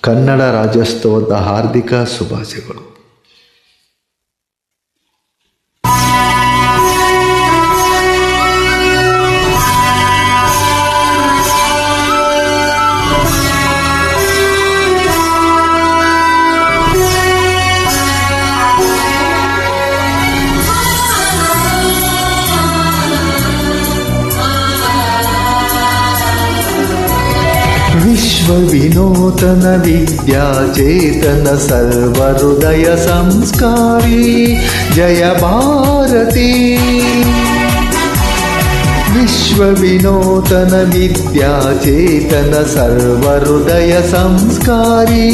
ಕನ್ನಡ ರಾಜ್ಯೋತ್ಸವದ ಹಾರ್ದಿಕ ಶುಭಾಶಯಗಳು. ವಿಶ್ವ ವಿನೂತನ ವಿದ್ಯಾಚೇತನ ಸರ್ವಹೃದಯ ಸಂಸ್ಕಾರಿ ಜಯ ಭಾರತಿ. ವಿಶ್ವ ವಿನೂತನ ವಿದ್ಯಾಚೇತನ ಸರ್ವಹೃದಯ ಸಂಸ್ಕಾರಿ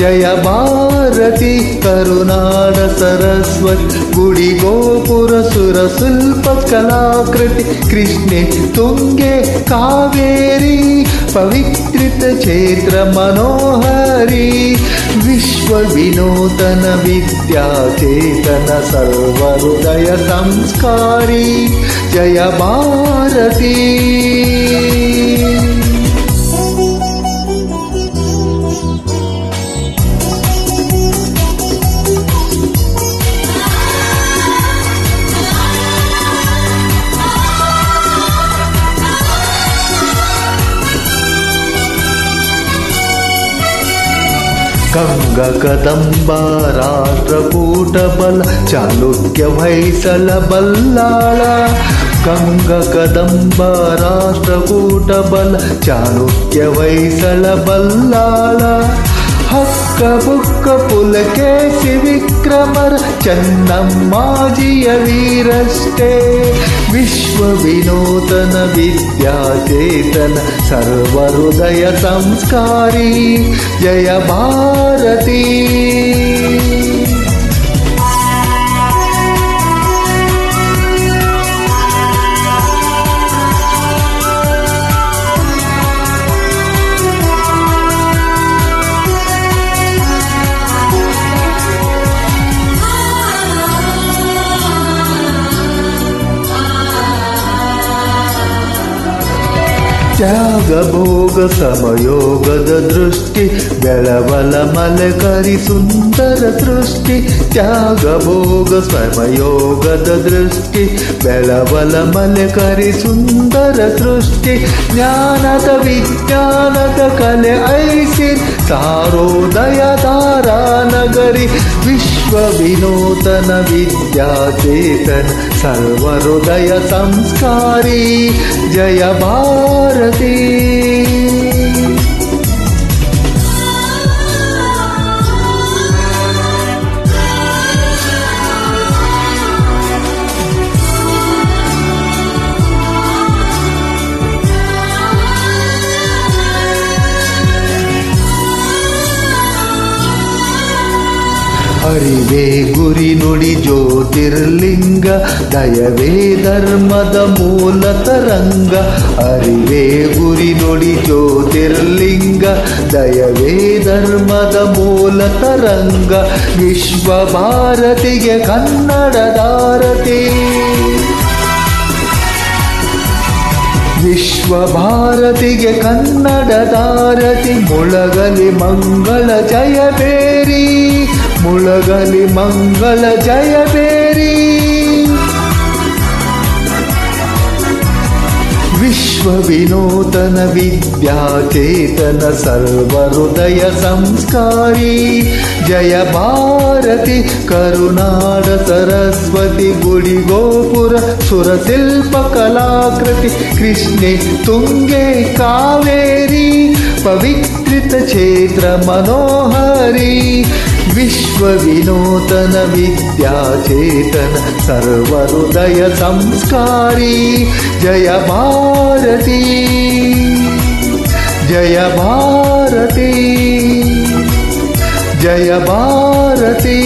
ಜಯ ಭಾರತಿ. ಕರುನಾಡ ಸರಸ್ವತಿ ಗುಡಿ ಗೋಪುರ ಸುರ ಶಿಲ್ಪ ಕಲಾಕೃತಿ ಕೃಷ್ಣೆ ತುಂಗೆ ಕಾವೇರಿ ಪವಿತ್ರಿತ ಕ್ಷೇತ್ರ ಮನೋಹರಿ. ವಿಶ್ವ ವಿನೂತನ ವಿದ್ಯಾಚೇತನ ಸರ್ವಹೃದಯ ಸಂಸ್ಕಾರಿ ಜಯ ಭಾರತಿ. ಗಂಗ ಕದಂಬ ರಾಷ್ಟ್ರಕೂಟ ಬಲ ಚಾಲುಕ್ಯ ಹೊಯ್ಸಳ ಬಲ್ಲಾಳ. ಗಂಗ ಕದಂಬ ರಾಷ್ಟ್ರಕೂಟ ಬಲ ಚಾಲುಕ್ಯ ಹೊಯ್ಸಳ ಬಲ್ಲಾಳ. ಹಕ್ಕ ಬುಕ್ಕ ಪುಲಕೇಶಿ ವಿಕ್ರಮರ ಚೆನ್ನಮ್ಮಾಜಿಯ ವೀರಷ್ಟೇ. ವಿಶ್ವ ವಿನೂತನ ವಿದ್ಯಾಚೇತನ ಸರ್ವಹೃದಯ ಸಂಸ್ಕಾರಿ ಜಯ ಭಾರತಿ. ತ್ಯಾಗ ಭೋಗ ಸಮಯೋಗದ ದೃಷ್ಟಿ ಬೆಳವಲ ಮಲಕರಿ ಸುಂದರ ಸೃಷ್ಟಿ. ತ್ಯಾಗ ಭೋಗ ಸಮಯೋಗದ ದೃಷ್ಟಿ ಬೆಳವಲ ಮಲಕರಿ ಸುಂದರ ಸೃಷ್ಟಿ. ಜ್ಞಾನದ ವಿಜ್ಞಾನದ ಕಲೆ ಐಸಿ ಸಾರೋದಯ ಧಾರಾನಗರಿ. ವಿಶ್ವ ವಿನೂತನ ವಿದ್ಯಾಚೇತನ ಸರ್ವಹೃದಯ ಸಂಸ್ಕಾರಿ ಜಯ ಭಾರತಿ. ಅರಿವೇ ಗುರಿ ನುಡಿ ಜ್ಯೋತಿರ್ಲಿಂಗ ದಯವೇ ಧರ್ಮದ ಮೂಲ ತರಂಗ. ಅರಿವೇ ಗುರಿ ನುಡಿ ಜ್ಯೋತಿರ್ಲಿಂಗ ದಯವೇ ಧರ್ಮದ ಮೂಲ ತರಂಗ. ವಿಶ್ವ ಭಾರತಿಗೆ ಕನ್ನಡದಾರತಿ. ವಿಶ್ವ ಭಾರತಿಗೆ ಕನ್ನಡದಾರತಿ. ಮುಳಗಲಿ ಮಂಗಳ ಜಯಬೇರಿ ಮುಳಗಲಿ ಮಂಗಳ ಜಯಬೇರಿ. ವಿಶ್ವ ವಿನೂತನ ವಿದ್ಯಾಚೇತನ ಸರ್ವಹೃದಯ ಸಂಸ್ಕಾರಿ ಜಯ ಭಾರತಿ. ಕರುನಾಡ ಸರಸ್ವತಿ ಗುಡಿ ಗೋಪುರ ಸುರ ಶಿಲ್ಪ ಕಲಾಕೃತಿ ಕೃಷ್ಣೆ ತುಂಗೆ ಕಾವೇರಿ ಪವಿತ್ರಿತ ಕ್ಷೇತ್ರ ಮನೋಹರಿ. ವಿಶ್ವ ವಿನೂತನ ವಿದ್ಯಾಚೇತನ ಸರ್ವಹೃದಯ ಸಂಸ್ಕಾರಿ ಜಯ ಭಾರತಿ ಜಯ ಭಾರತಿ ಜಯ ಭಾರತಿ.